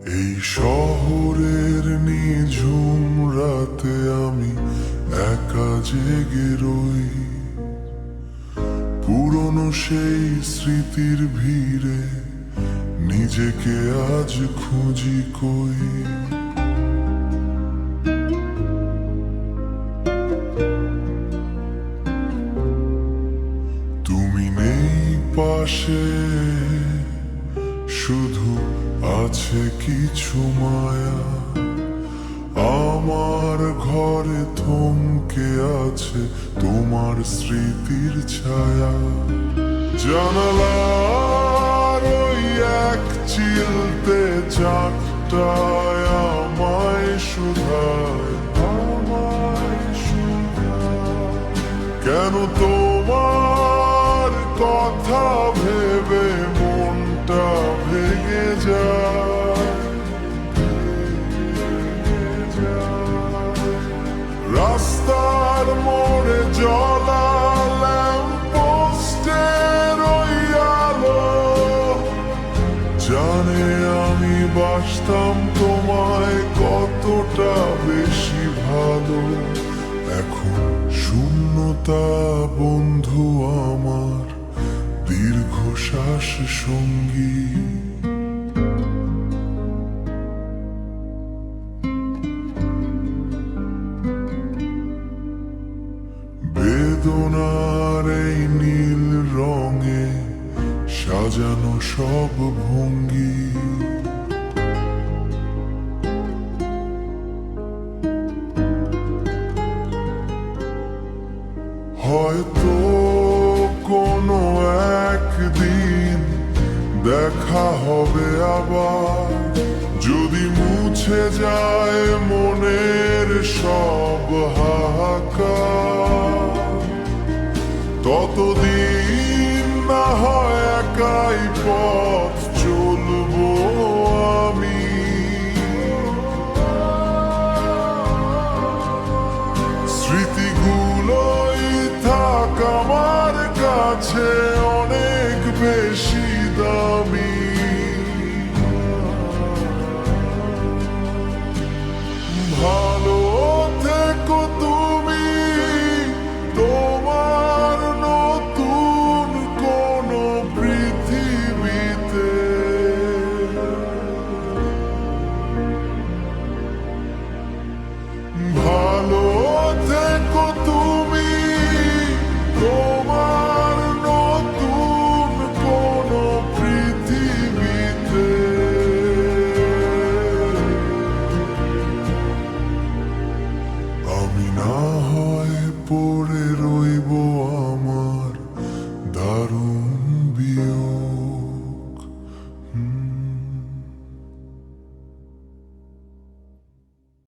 এই শহরের নিঝুম রাতে আমি একা জেগে রই, পুরনো সেই স্মৃতির ভিড়ে নিজেকে আজ খুঁজি কই। তুমি নেই পাশে, শুধু আছে কিছু মায়া। আমার ঘরে থমকে আছে তোমার স্মৃতির ছায়া। জানালার ওই এক চিলতে চাকটায় আমায় শুধায়, কেন তোমার কথা ভেবে মনটা ভেঙে যায়। রাস্তার মোড়ে জ্বলা ল্যাম্পপোস্টের ওই আলো জানে আমি বাসতাম তোমায় কতটা বেশি ভালো। এখন শূন্যতা বন্ধু আমার দীর্ঘশ্বাস সঙ্গী। বেদনার এই নীল রঙে সাজানো সব ভঙ্গি, হয়তো কোনো একদিন দেখা হবে আবার, যদি মুছে যায় মনের সব হার।